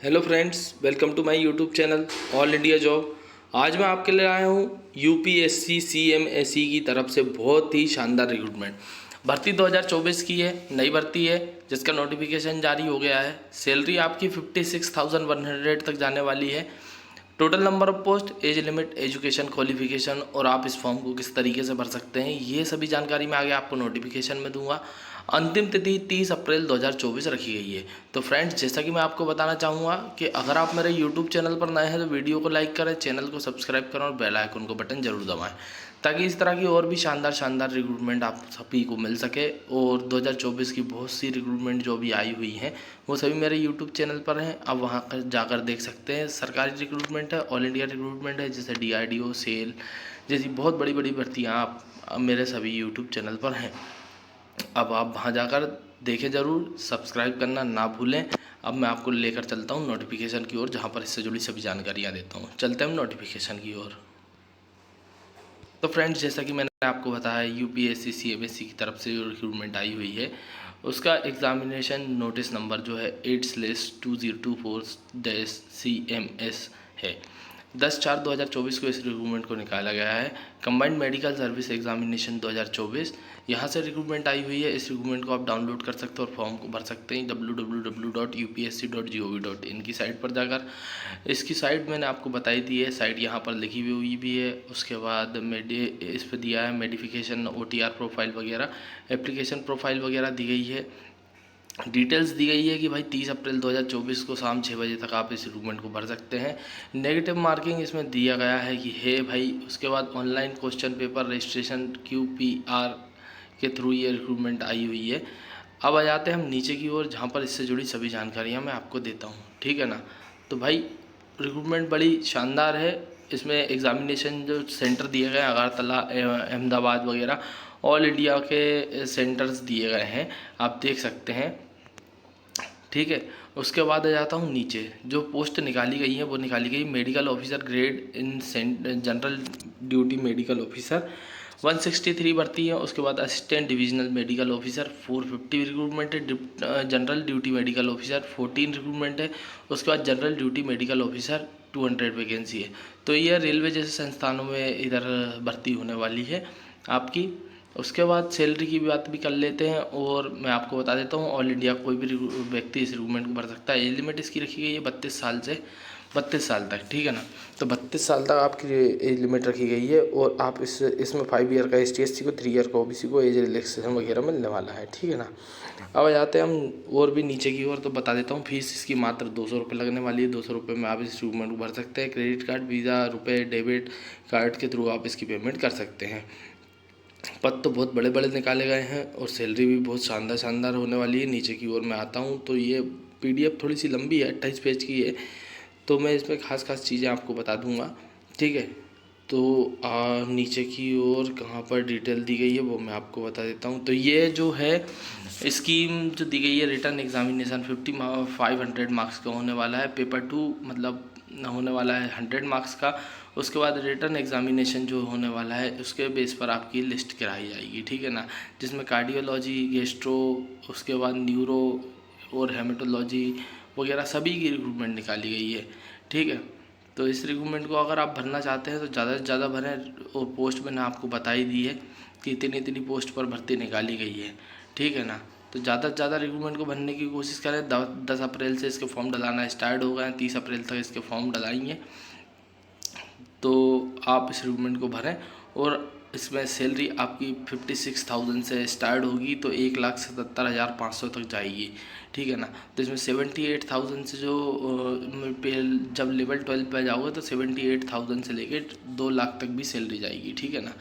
Hello friends, welcome to my YouTube channel all India job. आज मैं आपके लिए आया हूँ यूपीएससी सीएमएसई की तरफ से बहुत ही शानदार रिक्रूटमेंट भर्ती 2024 की है। नई भर्ती है जिसका नोटिफिकेशन जारी हो गया है। सैलरी आपकी 56,100 तक जाने वाली है। Total number of post, age limit, education qualification और आप इस फॉर्म को किस तरीके से भर सकते हैं, ये सभी जानकारी मैं आगे आपको नोटिफिकेशन में दूंगा। अंतिम तिथि 30 अप्रैल 2024 रखी गई है। तो फ्रेंड्स, जैसा कि मैं आपको बताना चाहूँगा कि अगर आप मेरे यूट्यूब चैनल पर नए हैं तो वीडियो को लाइक करें, चैनल को सब्सक्राइब करें और बेल आइकन को बटन जरूर दबाएं, ताकि इस तरह की और भी शानदार शानदार रिक्रूटमेंट आप सभी को मिल सके। और 2024 की बहुत सी रिक्रूटमेंट जो भी आई हुई हैं वो सभी मेरे यूट्यूब चैनल पर हैं, आप वहाँ पर जाकर देख सकते हैं। सरकारी रिक्रूटमेंट है, ऑल इंडिया रिक्रूटमेंट है, जैसे DRDO, सेल जैसी बहुत बड़ी बड़ी भर्तियाँ आप मेरे सभी यूट्यूब चैनल पर हैं। अब आप वहाँ जाकर देखें ज़रूर, सब्सक्राइब करना ना भूलें। अब मैं आपको लेकर चलता हूँ नोटिफिकेशन की ओर, जहाँ पर इससे जुड़ी सभी जानकारियाँ देता हूँ। चलते हैं नोटिफिकेशन की ओर। तो फ्रेंड्स, जैसा कि मैंने आपको बताया, यूपीएससी सीएमएसई की तरफ से जो रिक्रूटमेंट आई हुई है उसका एग्ज़ामिनेशन नोटिस नंबर जो है 8/2024-CMS है। 10/4/2024 को इस रिक्रूटमेंट को निकाला गया है। कंबाइंड मेडिकल सर्विस एग्जामिनेशन 2024 यहाँ से रिक्रूटमेंट आई हुई है। इस रिक्रूटमेंट को आप डाउनलोड कर सकते हो और फॉर्म को भर सकते हैं www.upsc.gov.in की साइट पर जाकर। इसकी साइट मैंने आपको बताई दी है, साइट यहाँ पर लिखी हुई भी है। उसके बाद इस पर दिया है मेडिफिकेशन, OTR प्रोफाइल वगैरह, एप्लीकेशन प्रोफाइल वगैरह दी गई है। डिटेल्स दी गई है कि भाई 30 अप्रैल 2024 को शाम 6 बजे तक आप इस रिक्रूटमेंट को भर सकते हैं। नेगेटिव मार्किंग इसमें दिया गया है कि है भाई। उसके बाद online question paper registration QPR के थ्रू ये रिक्रूटमेंट आई हुई है। अब आ जाते हैं हम नीचे की ओर, जहाँ पर इससे जुड़ी सभी जानकारियाँ मैं आपको देता हूँ, ठीक है ना। तो भाई रिक्रूटमेंट बड़ी शानदार है। इसमें एग्ज़ामिनेशन जो सेंटर दिए गए हैं, अगरतला, अहमदाबाद वगैरह ऑल इंडिया के सेंटर्स दिए गए हैं, आप देख सकते हैं, ठीक है। उसके बाद आ जाता हूँ नीचे, जो पोस्ट निकाली गई है वो निकाली गई medical officer grade in general duty medical officer 163 भर्ती है। उसके बाद assistant divisional medical officer 450 recruitment है। General duty medical officer 14 recruitment है। उसके बाद general duty medical officer 200 vacancy है। तो यह रेलवे जैसे संस्थानों में इधर भर्ती होने वाली है आपकी। उसके बाद सैलरी की बात भी कर लेते हैं और मैं आपको बता देता हूँ, ऑल इंडिया कोई भी व्यक्ति इस रिक्रूटमेंट को भर सकता है। एज लिमिट इसकी रखी गई है 32 साल से 32 साल तक, ठीक है ना। तो 32 साल तक आपकी एज लिमिट रखी गई है। और आप इसमें 5 ईयर का ST/SC को, 3 ईयर का OBC को एज रिलैक्सेशन वगैरह मिलने वाला है, ठीक है ना। अब आ जाते हैं हम और भी नीचे की ओर, तो बता देता हूँ। फीस इसकी मात्र 200 रुपये लगने वाली है। 200 रुपये में आप इस रिक्रूटमेंट को भर सकते हैं। क्रेडिट कार्ड, वीज़ा, रुपये, डेबिट कार्ड के थ्रू आप इसकी पेमेंट कर सकते हैं। पद तो बहुत बड़े बड़े निकाले गए हैं और सैलरी भी बहुत शानदार शानदार होने वाली है। नीचे की ओर मैं आता हूँ तो ये PDF थोड़ी सी लंबी है, 28 पेज की है, तो मैं इसमें खास खास चीज़ें आपको बता दूंगा, ठीक है। तो नीचे की ओर कहाँ पर डिटेल दी गई है वो मैं आपको बता देता हूँ। तो ये जो है स्कीम जो दी गई है, रिटर्न एग्जामिनेशन 500 मार्क्स का होने वाला है। पेपर 2 मतलब होने वाला है 100 मार्क्स का। उसके बाद रिटर्न एग्जामिनेशन जो होने वाला है उसके बेस पर आपकी लिस्ट कराई जाएगी, ठीक है ना, जिसमें कार्डियोलॉजी, गेस्ट्रो, उसके बाद न्यूरो और हेमेटोलॉजी वगैरह सभी की रिक्रूटमेंट निकाली गई है, ठीक है। तो इस रिक्रूटमेंट को अगर आप भरना चाहते हैं तो ज़्यादा से ज़्यादा भरें। और पोस्ट मैंने आपको बता ही दी है कि इतनी इतनी पोस्ट पर भर्ती निकाली गई है, ठीक है ना। तो ज़्यादा से ज़्यादा रिक्रूटमेंट को भरने की कोशिश करें। 10 अप्रैल से इसके फॉर्म डलाना स्टार्ट हो गए हैं, 30 अप्रैल तक इसके फॉर्म डलाएंगे। तो आप इस रिक्रूटमेंट को भरें। और इसमें सैलरी आपकी 56,000 से स्टार्ट होगी तो 1,77,500 तक जाएगी, ठीक है ना। तो इसमें 78,000 से जो जब लेवल 12 पे जाओगे तो 78,000 से लेके 2 लाख तक भी सैलरी जाएगी, ठीक है ना।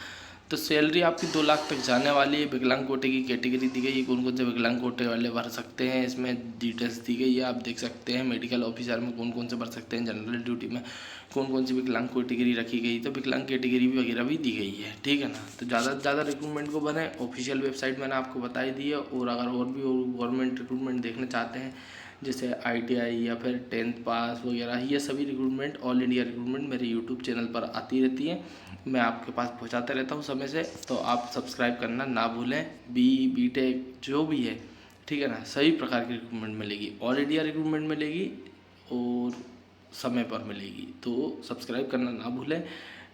तो सैलरी आपकी 2 लाख तक जाने वाली है। विकलांग कोटे की कैटेगरी दी गई है, कौन कौन से विकलांग कोटे वाले भर सकते हैं, इसमें डिटेल्स दी गई है, आप देख सकते हैं। मेडिकल ऑफिसर में कौन कौन से भर सकते हैं, जनरल ड्यूटी में कौन कौन सी विकलांग कैटेगरी रखी गई, तो विकलांग कैटेगरी वगैरह भी दी गई है, ठीक है ना। तो ज़्यादा से ज़्यादा रिक्रूटमेंट को बने। ऑफिशियल वेबसाइट मैंने आपको बताई दी है। और अगर और भी गवर्नमेंट रिक्रूटमेंट देखना चाहते हैं, जैसे ITI या फिर 10th पास वगैरह, ये सभी रिक्रूटमेंट, ऑल इंडिया रिक्रूटमेंट मेरे यूट्यूब चैनल पर आती रहती है, मैं आपके पास पहुंचाते रहता हूं समय से। तो आप सब्सक्राइब करना ना भूलें। BTech जो भी है, ठीक है ना, सभी प्रकार की रिक्रूटमेंट मिलेगी। ऑल इंडिया रिक्रूटमेंट मिलेगी और समय पर मिलेगी। तो सब्सक्राइब करना ना भूलें।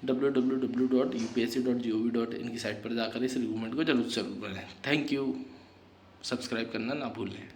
www.upsc.gov.in की साइट पर जाकर इस रिक्रूटमेंट को जरूर से जरूर करें। Thank you. सब्सक्राइब करना ना भूलें।